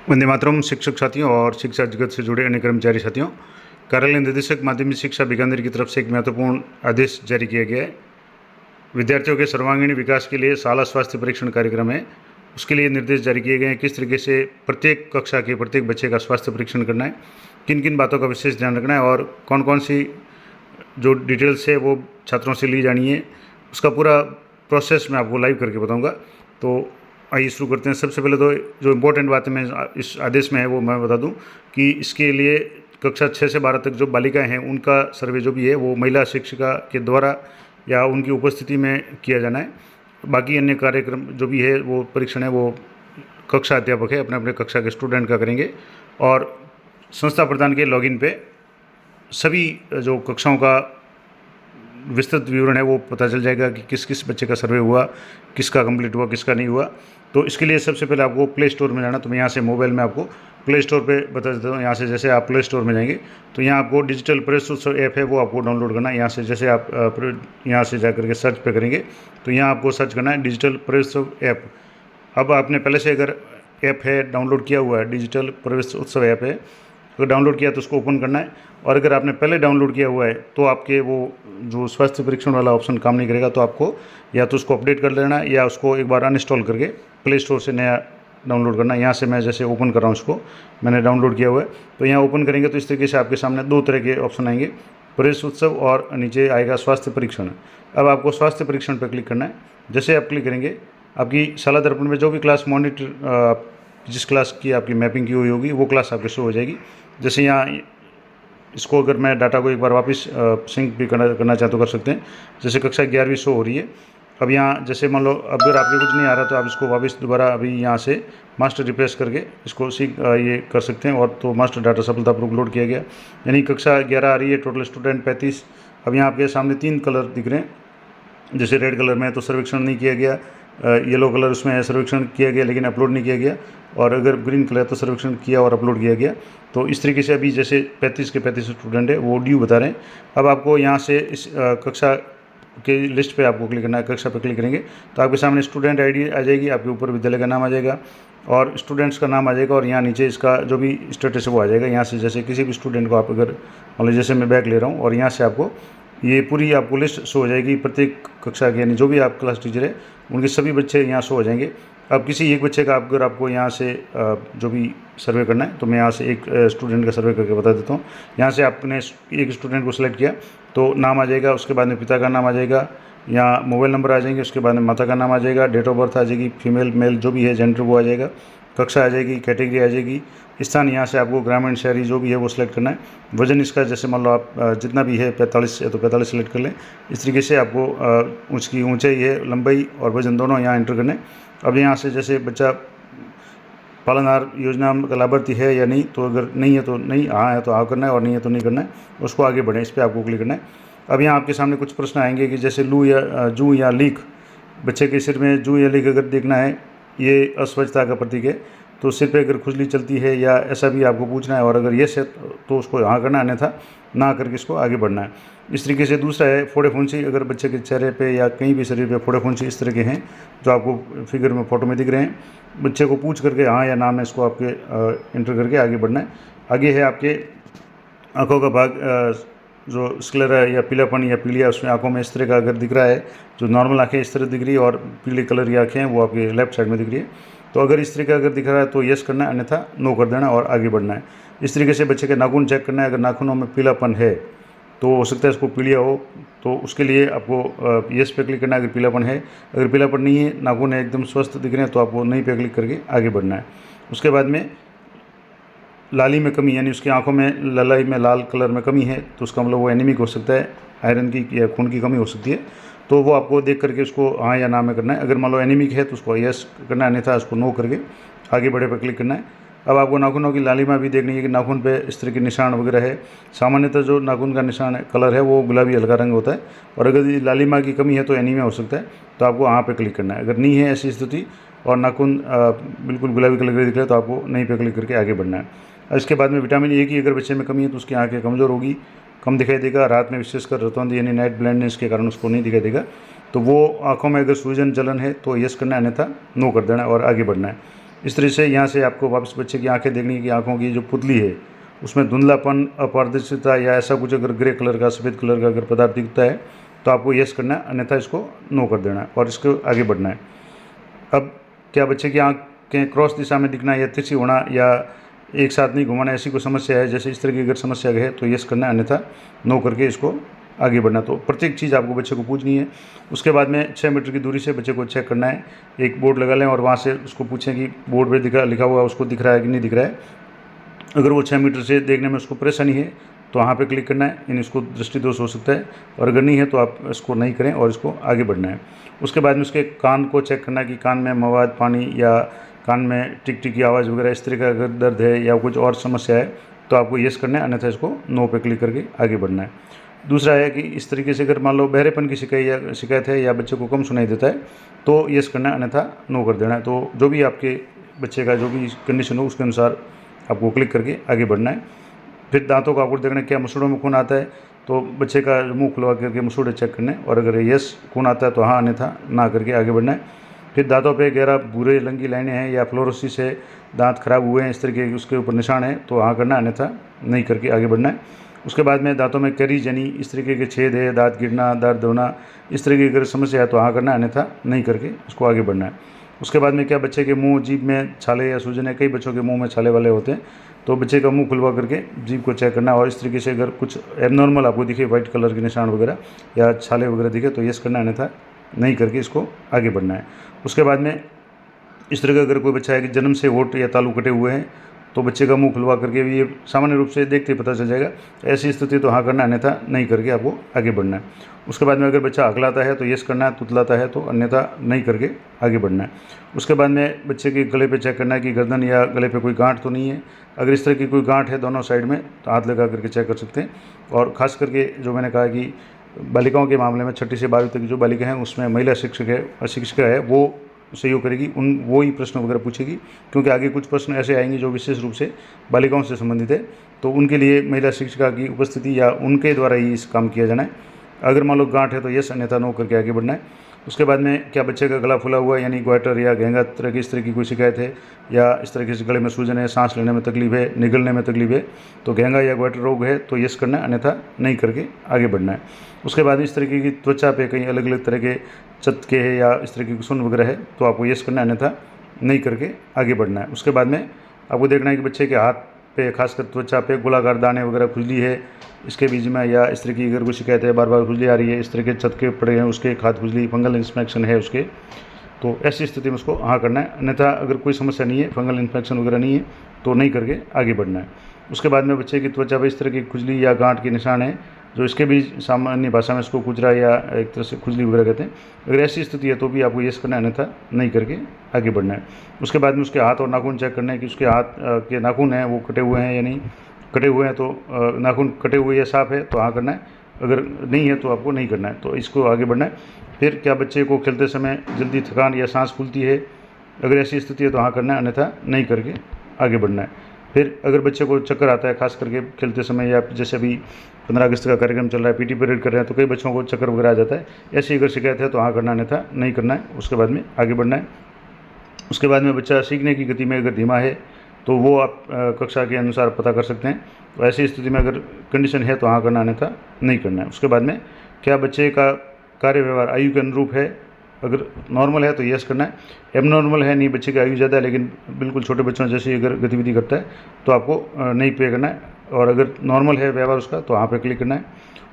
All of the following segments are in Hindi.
वंदे मातरम। शिक्षक साथियों और शिक्षा जगत से जुड़े अन्य कर्मचारी साथियों, कार्यालय निदेशक माध्यमिक शिक्षा बीकानेर की तरफ से एक महत्वपूर्ण आदेश जारी किया गया है। विद्यार्थियों के सर्वांगीण विकास के लिए शाला स्वास्थ्य परीक्षण कार्यक्रम है, उसके लिए निर्देश जारी किए गए हैं। किस तरीके से प्रत्येक कक्षा के प्रत्येक बच्चे का स्वास्थ्य परीक्षण करना है, किन किन बातों का विशेष ध्यान रखना है और कौन कौन सी जो डिटेल्स है वो छात्रों से ली जानी है, उसका पूरा प्रोसेस मैं आपको लाइव करके बताऊंगा। तो आइए शुरू करते हैं। सबसे पहले तो जो इम्पोर्टेंट बात है मैं इस आदेश में है वो मैं बता दूं कि इसके लिए कक्षा 6 से 12 तक जो बालिकाएं हैं उनका सर्वे जो भी है वो महिला शिक्षिका के द्वारा या उनकी उपस्थिति में किया जाना है। बाकी अन्य कार्यक्रम जो भी है वो परीक्षण है वो कक्षा अध्यापक है अपने अपने कक्षा के स्टूडेंट का करेंगे और संस्था प्रधान के लॉगिन पे सभी जो कक्षाओं का विस्तृत विवरण है वो पता चल जाएगा कि किस किस बच्चे का सर्वे हुआ, किसका कंप्लीट हुआ, किसका नहीं हुआ। तो इसके लिए सबसे पहले आपको प्ले स्टोर में जाना। तो मैं यहाँ से मोबाइल में आपको प्ले स्टोर पे बता देता हूँ। यहाँ से जैसे आप प्ले स्टोर में जाएंगे तो यहाँ आपको डिजिटल प्रेस उत्सव ऐप है वो आपको डाउनलोड करना है। यहाँ से जैसे आप यहाँ से जा करके सर्च पे करेंगे तो यहाँ आपको सर्च करना है डिजिटल प्रेस उत्सव ऐप। अब आपने पहले से अगर ऐप है डाउनलोड किया हुआ है, डिजिटल प्रवेश उत्सव ऐप है, अगर डाउनलोड किया तो उसको ओपन करना है। और अगर आपने पहले डाउनलोड किया हुआ है तो आपके वो जो स्वास्थ्य परीक्षण वाला ऑप्शन काम नहीं करेगा, तो आपको या तो उसको अपडेट कर लेना है या उसको एक बार अनइंस्टॉल करके प्ले स्टोर से नया डाउनलोड करना है। यहाँ से मैं जैसे ओपन कर रहा हूँ, उसको मैंने डाउनलोड किया हुआ है। तो यहाँ ओपन करेंगे तो इस तरीके से आपके सामने दो तरह के ऑप्शन आएंगे, प्रवेश उत्सव और नीचे आएगा स्वास्थ्य परीक्षण। अब आपको स्वास्थ्य परीक्षण पर क्लिक करना है। जैसे आप क्लिक करेंगे आपकी शाला दर्पण में जो भी क्लास मॉनिटर जिस क्लास की आपकी मैपिंग की हुई होगी वो क्लास आपके शो हो जाएगी। जैसे यहाँ इसको अगर मैं डाटा को एक बार वापस सिंक भी करना चाहता तो कर सकते हैं। जैसे कक्षा 11वीं शो हो रही है। अब यहाँ जैसे मान लो अगर आपके कुछ नहीं आ रहा तो आप इसको वापस दोबारा अभी यहाँ से मास्टर रिप्लेस करके इसको ये कर सकते हैं। और तो मास्टर डाटा सफलतापूर्वक लोड किया गया, यानी कक्षा 11 आ रही है, टोटल स्टूडेंट 35। अब यहाँ आपके सामने 3 कलर दिख रहे हैं। जैसे रेड कलर में तो सर्वेक्षण नहीं किया गया, येलो कलर उसमें है सर्वेक्षण किया गया लेकिन अपलोड नहीं किया गया, और अगर ग्रीन कलर तो सर्वेक्षण किया और अपलोड किया गया। तो इस तरीके से अभी जैसे 35 के 35 स्टूडेंट है वो ड्यू बता रहे हैं। अब आपको यहाँ से इस कक्षा के लिस्ट पे आपको क्लिक करना है। कक्षा पे क्लिक करेंगे तो आपके सामने स्टूडेंट आईडी आ जाएगी, आपके ऊपर विद्यालय का नाम आ जाएगा और स्टूडेंट्स का नाम आ जाएगा, और यहाँ नीचे इसका जो भी स्टेटस है वो आ जाएगा। यहाँ से जैसे किसी भी स्टूडेंट को आप अगर मान लो जैसे मैं बैग ले रहा हूँ और यहाँ से आपको ये पूरी आपको लिस्ट शो हो जाएगी प्रत्येक कक्षा की, यानी जो भी आप क्लास टीचर है उनके सभी बच्चे यहाँ शो हो जाएंगे। अब किसी एक बच्चे का अगर आपको यहाँ से जो भी सर्वे करना है तो मैं यहाँ से एक स्टूडेंट का सर्वे करके बता देता हूँ। यहाँ से आपने एक स्टूडेंट को सिलेक्ट किया तो नाम आ जाएगा, उसके बाद में पिता का नाम आ जाएगा, यहाँ मोबाइल नंबर आ जाएंगे, उसके बाद में माता का नाम आ जाएगा, डेट ऑफ बर्थ आ जाएगी, फीमेल मेल जो भी है जेंडर वो आ जाएगा, कक्षा आ जाएगी, कैटेगरी आ जाएगी, स्थान यहाँ से आपको ग्रामीण शहरी जो भी है वो सिलेक्ट करना है। वजन इसका जैसे मान लो आप जितना भी है 45 है तो 45 सेलेक्ट कर लें। इस तरीके से आपको उसकी ऊंचाई है, लंबाई और वजन दोनों यहाँ एंटर करने। अब यहाँ से जैसे बच्चा पालनहार योजना का लाभार्थी है या नहीं, तो अगर नहीं है तो नहीं, हाँ है तो हाँ करना है और नहीं है तो नहीं करना है, उसको आगे बढ़ें, इस पर आपको क्लिक करना है। अब यहाँ आपके सामने कुछ प्रश्न आएंगे कि जैसे लू या जू या लीक, बच्चे के सिर में जू या लीक अगर देखना है, ये अस्वच्छता का प्रतीक है, तो सिर पे अगर खुजली चलती है या ऐसा भी आपको पूछना है, और अगर येस है तो उसको हाँ करना है, अन्यथा ना करके इसको आगे बढ़ना है। इस तरीके से दूसरा है फोड़े फुंसी, अगर बच्चे के चेहरे पे या कहीं भी शरीर पे फोड़े फुंसी इस तरह के हैं जो आपको फिगर में फ़ोटो में दिख रहे हैं, बच्चे को पूछ करके हाँ या ना में इसको आपके इंटर करके आगे बढ़ना है। आगे है आपके आँखों का भाग, जो स्क्लेरा या पीलापन या पीलिया, उसमें आंखों में इस तरह का अगर दिख रहा है, जो नॉर्मल आंखें इस तरह दिख रही है और पीले कलर की आंखें हैं वो आपके लेफ्ट साइड में दिख रही है, तो अगर इस तरीके का अगर दिख रहा है तो यस करना है, अन्यथा नो कर देना और आगे बढ़ना है। इस तरीके से बच्चे के नाखून चेक करना है, अगर नाखूनों में पीलापन है तो हो सकता है इसको पीलिया हो, तो उसके लिए आपको यस पे क्लिक करना है अगर पीलापन है। अगर पीलापन नहीं है, नाखून है एकदम स्वस्थ दिख रहे हैं, तो आपको नहीं पे क्लिक करके आगे बढ़ना है। उसके बाद में लाली में कमी, यानी उसकी आंखों में ललाई में लाल कलर में कमी है, तो उसका मतलब वो एनीमिक हो सकता है, आयरन की या खून की कमी हो सकती है, तो वो आपको देख करके उसको हाँ या ना में करना है। अगर मान लो एनीमिक है तो उसको यस करना है, अन्यथा उसको नो करके आगे बढ़े पर क्लिक करना है। अब आपको नाखूनों की लालिमा भी देखनी है कि नाखून पे इस तरह के निशान वगैरह है। सामान्यतः जो नाखून का निशान कलर है वो गुलाबी हल्का रंग होता है, और अगर लालिमा की कमी है तो एनीमिया हो सकता है, तो आपको हाँ पे क्लिक करना है। अगर नहीं है ऐसी स्थिति और नाखून बिल्कुल गुलाबी कलर के दिख रहे हैं तो आपको नहीं पे क्लिक करके आगे बढ़ना है। इसके बाद में विटामिन ए की अगर बच्चे में कमी है तो उसकी आंखें कमज़ोर होगी, कम दिखाई देगा, रात में विशेषकर रतौंध यानी नाइट ब्लाइंडनेस के कारण उसको नहीं दिखाई देगा, तो वो आंखों में अगर सूजन जलन है तो यस करना है, अन्यथा नो कर देना है और आगे बढ़ना है। इस तरह से यहाँ से आपको वापस बच्चे की आंखें देखने की, आंखों की जो पुतली है उसमें धुंधलापन, अपारदर्शिता या ऐसा कुछ अगर ग्रे कलर का, सफ़ेद कलर का अगर पदार्थ दिखता है तो आपको यस करना है, अन्यथा इसको नो कर देना है और इसको आगे बढ़ना है। अब क्या बच्चे की आँखें क्रॉस दिशा में दिखना या तिरछी होना या एक साथ नहीं घुमाना, ऐसी कोई समस्या है, जैसे इस तरह की अगर समस्या है तो यस करना है, अन्यथा नो करके इसको आगे बढ़ना। तो प्रत्येक चीज़ आपको बच्चे को पूछनी है। उसके बाद में 6 मीटर की दूरी से बच्चे को चेक करना है। एक बोर्ड लगा लें और वहाँ से उसको पूछें कि बोर्ड पे लिखा हुआ उसको दिख रहा है कि नहीं दिख रहा है। अगर वो 6 मीटर से देखने में उसको परेशानी है तो वहाँ पे क्लिक करना है, यानी इसको दृष्टि दोष हो सकता है, और अगर नहीं है तो आप इसको नहीं करें और इसको आगे बढ़ना है। उसके बाद में उसके कान को चेक करना है कि कान में मवाद, पानी या कान में टिक टिक की आवाज़ वगैरह इस तरह का अगर दर्द है या कुछ और समस्या है तो आपको यस करना है, अन्यथा इसको नो पे क्लिक करके आगे बढ़ना है। दूसरा है कि इस तरीके से अगर मान लो बहरेपन की शिकायत है या बच्चे को कम सुनाई देता है तो यस करना है, अन्यथा नो कर देना है। तो जो भी आपके बच्चे का जो भी कंडीशन हो उसके अनुसार आपको क्लिक करके आगे बढ़ना है। फिर दांतों का आकृति देखना, क्या मसूड़ों में खून आता है तो बच्चे का मुंह खुलवा करके मसूड़े चेक करने, और अगर यस खून आता है तो हाँ, अन्यथा ना करके आगे बढ़ना है। फिर दांतों पे गहरा भूरे रंग की लाइनें हैं या फ्लोरोसिस से दांत खराब हुए हैं, इस तरीके के उसके ऊपर निशान है तो हाँ करना है, अन्यथा नहीं करके आगे बढ़ना है। उसके बाद में दांतों में कैरीज यानी इस तरीके के छेद है, दांत गिरना, दर्द होना, इस तरीके की अगर समस्या है तो हाँ करना है, अन्यथा नहीं करके उसको आगे बढ़ना है। उसके बाद में क्या बच्चे के मुंह, जीभ में छाले या सूजन है, कई बच्चों के मुंह में छाले वाले होते हैं तो बच्चे का मुंह खुलवा करके जीभ को चेक करना है, और इस तरीके से अगर कुछ एबनॉर्मल आपको दिखे, वाइट कलर के निशान वगैरह या छाले वगैरह दिखे तो यस करना है, अन्यथा नहीं करके इसको आगे बढ़ना है। उसके बाद में इस तरह का अगर कोई बच्चा है कि जन्म से होंठ या तालू कटे हुए हैं तो बच्चे का मुंह खुलवा करके भी ये सामान्य रूप से देखते ही पता चल जाएगा, ऐसी स्थिति तो हाँ करना है, अन्यथा नहीं करके आपको आगे बढ़ना है। उसके बाद में अगर बच्चा हकलाता है तो यस करना है, तुतलाता है तो अन्यथा नहीं करके आगे बढ़ना है। उसके बाद में बच्चे के गले पे चेक करना है कि गर्दन या गले पे कोई गांठ तो नहीं है। अगर इस तरह की कोई गांठ है दोनों साइड में तो हाथ लगा करके चेक कर सकते हैं। और ख़ास करके जो मैंने कहा कि बालिकाओं के मामले में 6ठी से 12वीं तक की जो बालिका हैं उसमें महिला शिक्षिका है वो सहयोग करेगी, वो ही प्रश्न वगैरह पूछेगी, क्योंकि आगे कुछ प्रश्न ऐसे आएंगे जो विशेष रूप से बालिकाओं से संबंधित है, तो उनके लिए महिला शिक्षिका की उपस्थिति या उनके द्वारा ही इस काम किया जाना है। अगर मान लो गांठ है तो यस, अन्यथा नो करके आगे बढ़ना है। उसके बाद में क्या बच्चे का गला फुला हुआ है यानी ग्वाइटर या घेंगा तरह की इस तरह की कोई शिकायत है, या इस तरीके से गले में सूजन है, सांस लेने में तकलीफ है, निगलने में तकलीफ है तो घेंगा या ग्वाइटर रोग है तो यस करना है, अन्यथा नहीं करके आगे बढ़ना है। उसके बाद इस तरीके की त्वचा पे कहीं अलग अलग तरह के चटके है या इस तरह की सुन वगैरह है तो आपको यस करना है, अन्यथा नहीं करके आगे बढ़ना है। उसके बाद में आपको देखना है कि बच्चे के हाथ पे, खासकर त्वचा पे गोलाकार दाने वगैरह, खुजली है इसके बीच में, या इस तरह की अगर कोई शिकायत है, बार बार खुजली आ रही है, इस तरह के चटके पड़े हैं उसके, खाद खुजली, फंगल इन्फेक्शन है उसके, तो ऐसी स्थिति में उसको हाँ करना है, अन्यथा अगर कोई समस्या नहीं है, फंगल इन्फेक्शन वगैरह नहीं है तो नहीं करके आगे बढ़ना है। उसके बाद में बच्चे की त्वचा पर इस तरह की खुजली या गांठ के निशान है जो इसके भी सामान्य भाषा में इसको खुजरा या एक तरह से खुजली वगैरह कहते हैं, अगर ऐसी स्थिति है तो भी आपको यस करना है, अन्यथा नहीं करके आगे बढ़ना है। उसके बाद में उसके हाथ और नाखून चेक करना है कि उसके हाथ के नाखून हैं वो कटे हुए हैं या नहीं, कटे हुए हैं तो नाखून कटे हुए या साफ है तो हाँ करना है, अगर नहीं है तो आपको नहीं करना है, तो इसको आगे बढ़ना है। फिर क्या बच्चे को खेलते समय जल्दी थकान या सांस फूलती है, अगर ऐसी स्थिति है तो हाँ करना है, अन्यथा नहीं करके आगे बढ़ना है। फिर अगर बच्चे को चक्कर आता है खास करके खेलते समय, या जैसे अभी 15 अगस्त का कार्यक्रम चल रहा है, पीटी पीरियड कर रहे हैं तो कई बच्चों को चक्कर वगैरह आ जाता है, ऐसी अगर शिकायत है तो हाँ करना है, अन्यथा नहीं करना है, उसके बाद में आगे बढ़ना है। उसके बाद में बच्चा सीखने की गति में अगर धीमा है तो वो आप कक्षा के अनुसार पता कर सकते हैं, तो ऐसी स्थिति में अगर कंडीशन है तो हाँ करना है, अन्यथा नहीं करना है। उसके बाद में क्या बच्चे का कार्य व्यवहार आयु के अनुरूप है, अगर नॉर्मल है तो यस करना है, एबनॉर्मल है नहीं, बच्चे की आयु ज़्यादा है लेकिन बिल्कुल छोटे बच्चों जैसे अगर गतिविधि करता है तो आपको नहीं पे करना है, और अगर नॉर्मल है व्यवहार उसका तो वहाँ पे क्लिक करना है।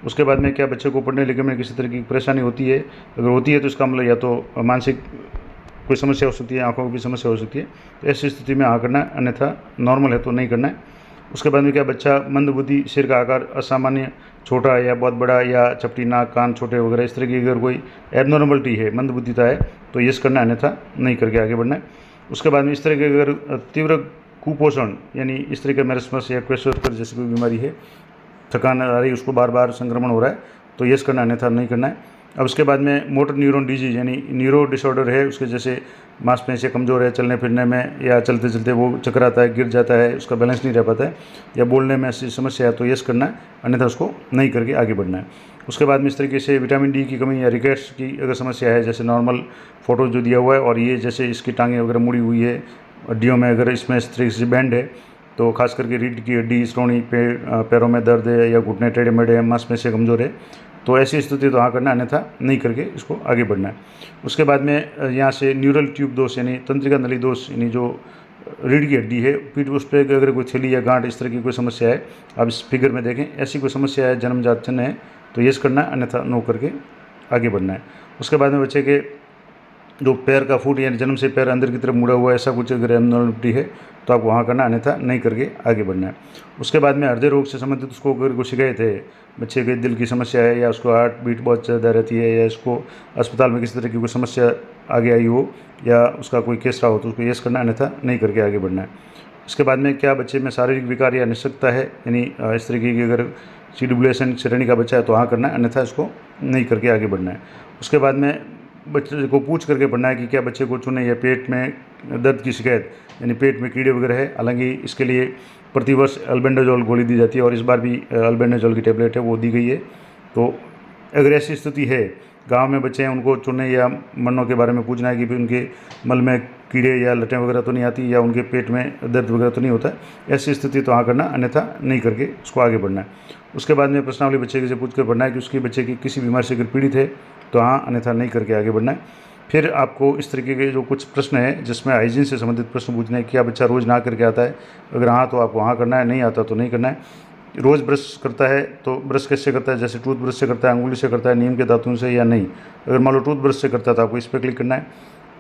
उसके बाद में क्या बच्चे को पढ़ने लिखने में किसी तरह की परेशानी होती है, अगर होती है तो इसका मतलब या तो मानसिक कोई समस्या हो सकती है, आंखों की भी समस्या हो सकती है, तो ऐसी स्थिति में हाँ करना है, अन्यथा नॉर्मल है तो नहीं करना है। उसके बाद में क्या बच्चा मंदबुद्धि, सिर का आकार असामान्य छोटा या बहुत बड़ा, या चपटी नाक, कान छोटे वगैरह, इस तरह की अगर कोई एबनॉर्मलिटी है, मंदबुद्धिता है तो यस करना है, अन्यथा नहीं करके आगे बढ़ना है। उसके बाद में इस तरह के अगर तीव्र कुपोषण यानी इस तरह का मैरस्मस या क्वेश्चर जैसी कोई बीमारी है, थकान आ रही है, उसको बार बार संक्रमण हो रहा है तो यस करना है, अन्यथा नहीं करना है। अब उसके बाद में मोटर न्यूरॉन डिजीज यानी न्यूरो डिसऑर्डर है, उसके जैसे मांसपेशियाँ कमज़ोर है, चलने फिरने में या चलते चलते वो चकराता है, गिर जाता है, उसका बैलेंस नहीं रह पाता है, या बोलने में ऐसी समस्या है तो यस करना है, अन्यथा उसको नहीं करके आगे बढ़ना है। उसके बाद में इस तरीके से विटामिन डी की कमी या रिकेट्स की अगर समस्या है, जैसे नॉर्मल फ़ोटो जो दिया हुआ है और ये जैसे इसकी टांगें वगैरह मुड़ी हुई है, हड्डियों में अगर इसमें इस तरीके से बैंड है तो खास करके रीढ़ की हड्डी, श्रोणी, पैरों में दर्द है या घुटने टेढ़े मेढ़े हैं, मांसपेशियाँ कमज़ोर है, तो ऐसी स्थिति तो हाँ करना है, अन्यथा नहीं करके इसको आगे बढ़ना है। उसके बाद में यहाँ से न्यूरल ट्यूब दोष यानी तंत्रिका नली दोष यानी जो रीढ़ की हड्डी है, पीठ उस पर अगर कोई थैली या गांठ इस तरह की कोई समस्या है, आप इस फिगर में देखें, ऐसी कोई समस्या है, जन्मजात चिन्ह है तो यस करना है, अन्यथा नो करके आगे बढ़ना है। उसके बाद में बच्चे के जो पैर का फुट यानी जन्म से पैर अंदर की तरफ मुड़ा हुआ है, ऐसा कुछ अगर एबनॉर्मलिटी है तो आपको वहाँ करना, अन्यथा नहीं करके आगे बढ़ना है। उसके बाद में हृदय रोग से संबंधित उसको अगर कोई शिकायत है, बच्चे के दिल की समस्या है या उसको हार्ट बीट बहुत ज़्यादा रहती है या इसको अस्पताल में किसी तरह की कोई समस्या आगे आई हो या उसका कोई केस रहा हो तो उसको यस करना, अन्यथा नहीं करके आगे बढ़ना है। इसके बाद में क्या बच्चे में शारीरिक विकार या निःशक्तता है यानी इस तरीके की अगर CWSN श्रेणी का बच्चा है तो हाँ करना है, अन्यथा इसको नहीं करके आगे बढ़ना है। उसके बाद में बच्चे को पूछ करके पढ़ना है कि क्या बच्चे को चूने या पेट में दर्द की शिकायत यानी पेट में कीड़े वगैरह है। हालांकि इसके लिए प्रतिवर्ष अल्बेंडाजोल गोली दी जाती है और इस बार भी अल्बेंडाजोल की टेबलेट है वो दी गई है। तो अगर ऐसी स्थिति है, गांव में बच्चे हैं, उनको चूने या मन्नों के बारे में पूछना है कि भी उनके मल में कीड़े या लटें वगैरह तो नहीं आती या उनके पेट में दर्द वगैरह तो नहीं होता है। ऐसी स्थिति तो हाँ करना, अन्यथा नहीं करके उसको आगे बढ़ना है। उसके बाद में प्रश्नावली बच्चे से पूछ कर पढ़ना है कि उसके बच्चे की किसी बीमारी से अगर पीड़ित है तो हाँ, अन्यथा नहीं करके आगे बढ़ना है। फिर आपको इस तरीके के जो कुछ प्रश्न है जिसमें हाइजीन से संबंधित प्रश्न पूछने हैं, क्या बच्चा रोज़ नहा करके आता है, अगर हाँ तो आपको हाँ करना है, नहीं आता तो नहीं करना है। रोज़ ब्रश करता है तो ब्रश कैसे करता है, जैसे टूथ ब्रश से करता है, अंगुली से करता है, नीम के दातुन से या नहीं। अगर मान लो टूथ ब्रश से करता है तो आपको इस पर क्लिक करना है।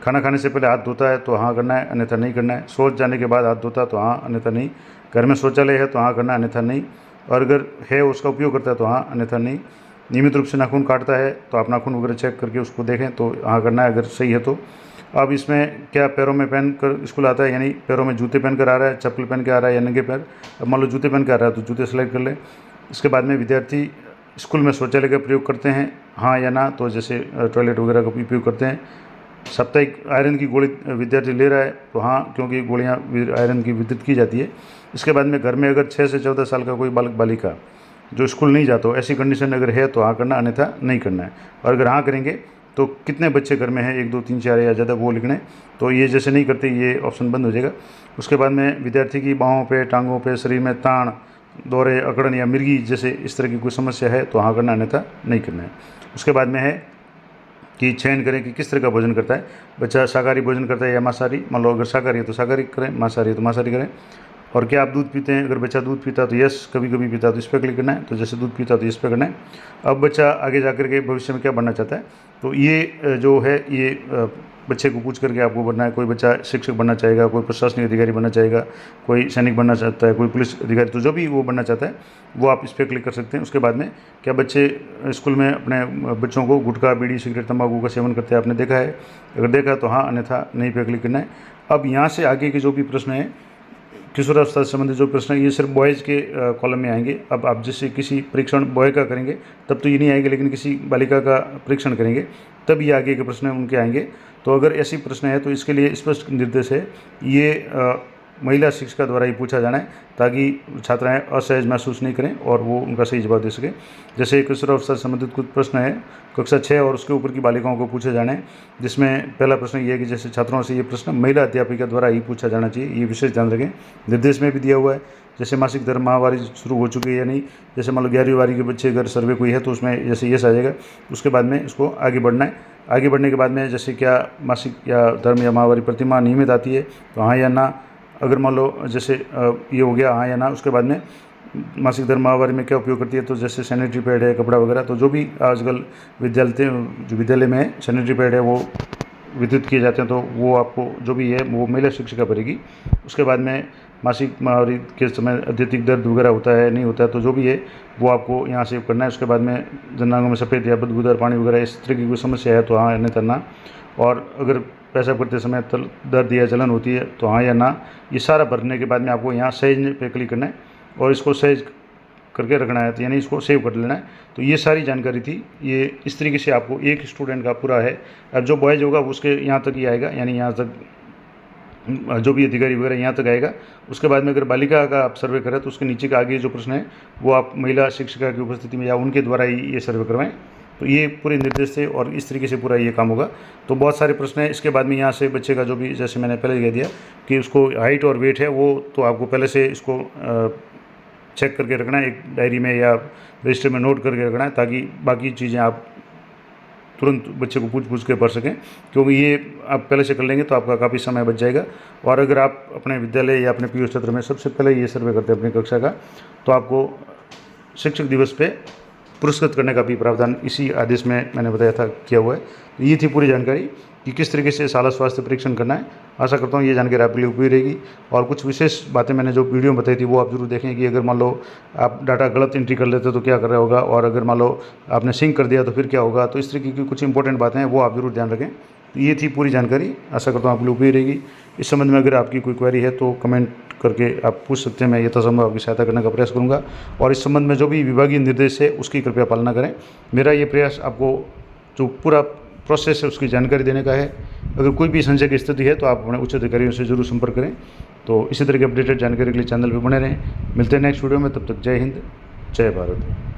खाना खाने से पहले हाथ धोता है तो हाँ करना है, अन्यथा नहीं करना है। शौच जाने के बाद हाथ धोता है तो हाँ, अन्यथा नहीं। घर में शौचालय है तो हाँ करना है, अन्यथा नहीं। और अगर है उसका उपयोग करता है तो हाँ, अन्यथा नहीं। नियमित रूप से नाखून काटता है तो आप नाखून वगैरह चेक करके उसको देखें तो हाँ करना है, अगर सही है तो। अब इसमें क्या पैरों में पहन कर स्कूल आता है यानी पैरों में जूते पहन कर आ रहा है, चप्पल पहन के आ रहा है या नंगे पैर। अब मान लो जूते पहन के आ रहा है तो जूते सिलेक्ट कर लें। इसके बाद में विद्यार्थी स्कूल में शौचालय का प्रयोग करते हैं, हाँ या ना, तो जैसे टॉयलेट वगैरह का उपयोग करते हैं। साप्ताहिक आयरन की गोली विद्यार्थी ले रहा है तो हाँ, क्योंकि गोलियाँ आयरन की वितरित की जाती है। इसके बाद में घर में अगर 6 से 14 साल का कोई बालक बालिका जो स्कूल नहीं जाता हो, ऐसी कंडीशन अगर है तो हाँ करना, अन्यथा नहीं करना है। और अगर हाँ करेंगे तो कितने बच्चे घर में हैं, 1 2 3 4 या ज़्यादा, वो लिखना है। तो ये जैसे नहीं करते ये ऑप्शन बंद हो जाएगा। उसके बाद में विद्यार्थी की बाहों पे, टांगों पे, शरीर में ताण, दौरे, अकड़न या मिर्गी जैसे इस तरह की कोई समस्या है तो हाँ करना, अन्यथा नहीं करना है। उसके बाद में है कि चयन करें कि किस तरह का भोजन करता है बच्चा, शाकाहारी भोजन करता है या मांसाहारी। मान लो अगर शाकाहारी है तो शाकाहारी करें, मांसाहारी है तो मांसाहारी करें। और क्या आप दूध पीते हैं, अगर बच्चा दूध पीता है तो यस, कभी कभी पीता है तो इस पर क्लिक करना है। तो जैसे दूध पीता है तो इस पर करना है। अब बच्चा आगे जाकर के भविष्य में क्या बनना चाहता है, तो ये जो है ये बच्चे को पूछ करके आपको बनना है। कोई बच्चा शिक्षक बनना चाहेगा, कोई प्रशासनिक अधिकारी बनना चाहेगा, कोई सैनिक बनना चाहता है, कोई पुलिस अधिकारी, तो जो भी वो बनना चाहता है वो आप इस पर क्लिक कर सकते हैं। उसके बाद में क्या बच्चे स्कूल में अपने बच्चों को गुटखा, बीड़ी, सिगरेट, तंबाकू का सेवन करते हैं, आपने देखा है, अगर देखा तो हाँ, अन्यथा नहीं पे क्लिक करना है। अब यहाँ से आगे के जो भी प्रश्न है किशोरावस्था से संबंधित जो प्रश्न है ये सिर्फ बॉयज़ के कॉलम में आएंगे। अब आप जैसे किसी परीक्षण बॉय का करेंगे तब तो ये नहीं आएंगे, लेकिन किसी बालिका का परीक्षण करेंगे तब ये आगे के प्रश्न उनके आएंगे। तो अगर ऐसी प्रश्न है तो इसके लिए स्पष्ट निर्देश है, ये महिला शिक्षिका द्वारा ही पूछा जाना है ताकि छात्राएं असहज महसूस नहीं करें और वो उनका सही जवाब दे सकें। जैसे किशोरावस्था से संबंधित कुछ प्रश्न है कक्षा 6 और उसके ऊपर की बालिकाओं को पूछे जाने हैं, जिसमें पहला प्रश्न ये है कि जैसे छात्रों से ये प्रश्न महिला अध्यापिका द्वारा ही पूछा जाना चाहिए, ये विशेष ध्यान रखें। निर्देश में भी दिया हुआ है जैसे मासिक धर्म माहवारी शुरू हो चुकी है या नहीं। जैसे मान लो 11वीं बारी के बच्चे अगर सर्वे कोई है तो उसमें जैसे यस आ जाएगा। उसके बाद में इसको आगे बढ़ना है। आगे बढ़ने के बाद में जैसे क्या मासिक या धर्म या माहवारी प्रतिमा नियमित आती है तो हाँ या ना। अगर मान लो जैसे ये हो गया हाँ या ना। उसके बाद में मासिक धर्म माहवारी में क्या उपयोग करती है, तो जैसे सैनिटरी पैड है, कपड़ा वगैरह, तो जो भी आजकल विद्यालय में सैनिटरी पैड है वो वितरित किए जाते हैं, तो वो आपको जो भी है वो महिला शिक्षिका भरेगी। उसके बाद में मासिक माहवारी के समय अत्यधिक दर्द वगैरह होता है नहीं होता है, तो जो भी है वो आपको यहाँ से करना है। उसके बाद में जननांगों में सफ़ेद या बदबूदार पानी वगैरह इस तरह की कोई समस्या है तो हाँ अन्यथा ना। और अगर पेशाब करते समय दर्द या जलन होती है तो हाँ या ना। ये सारा भरने के बाद में आपको यहाँ सहेज पे क्लिक करना है और इसको सहेज करके रखना है, तो यानी इसको सेव कर लेना है। तो ये सारी जानकारी थी, ये इस तरीके से आपको एक स्टूडेंट का पूरा है। अब जो बॉयज होगा उसके यहाँ तक ही आएगा, यानी यहाँ तक जो भी अधिकारी वगैरह यहाँ तक आएगा। उसके बाद में अगर बालिका का आप सर्वे करें तो उसके नीचे का आगे जो प्रश्न है वो आप महिला शिक्षिका की उपस्थिति में या उनके द्वारा ही ये सर्वे करवाएं। तो ये पूरे निर्देश थे और इस तरीके से पूरा ये काम होगा। तो बहुत सारे प्रश्न हैं। इसके बाद में यहाँ से बच्चे का जो भी, जैसे मैंने पहले कह दिया कि उसको हाइट और वेट है, वो तो आपको पहले से इसको चेक करके रखना है, एक डायरी में या रजिस्टर में नोट करके रखना है, ताकि बाकी चीज़ें आप तुरंत बच्चे को पूछ के पढ़ सकें, क्योंकि ये आप पहले से कर लेंगे तो आपका काफ़ी समय बच जाएगा। और अगर आप अपने विद्यालय या अपने पीयू क्षेत्र में सबसे पहले ये सर्वे करते हैं अपनी कक्षा का, तो आपको शिक्षक दिवस पे पुरस्कृत करने का भी प्रावधान इसी आदेश में मैंने बताया था किया हुआ है। ये थी पूरी जानकारी कि किस तरीके से शाला स्वास्थ्य परीक्षण करना है। आशा करता हूँ ये जानकारी आपके लिए उपयोगी रहेगी। और कुछ विशेष बातें मैंने जो वीडियो में बताई थी वो आप जरूर देखें कि अगर मान लो आप डाटा गलत एंट्री कर लेते तो क्या कर रहा होगा, और अगर मान लो आपने सिंक कर दिया तो फिर क्या होगा। तो इस तरीके की कुछ इंपॉर्टेंट बातें हैं वो आप जरूर ध्यान रखें। तो ये थी पूरी जानकारी, आशा करता हूँ आपके लिए उपयोगी रहेगी। इस संबंध में अगर आपकी कोई क्वेरी है तो कमेंट करके आप पूछ सकते हैं, मैं यथासंभव आपकी सहायता करने का प्रयास करूँगा। और इस संबंध में जो भी विभागीय निर्देश है उसकी कृपया पालना करें। मेरा ये प्रयास आपको जो पूरा प्रोसेस है उसकी जानकारी देने का है। अगर कोई भी संशय की स्थिति है तो आप अपने उच्च अधिकारियों से जरूर संपर्क करें। तो इसी तरह की अपडेटेड जानकारी के लिए चैनल पर बने रहें। मिलते हैं नेक्स्ट वीडियो में, तब तक जय हिंद, जय भारत।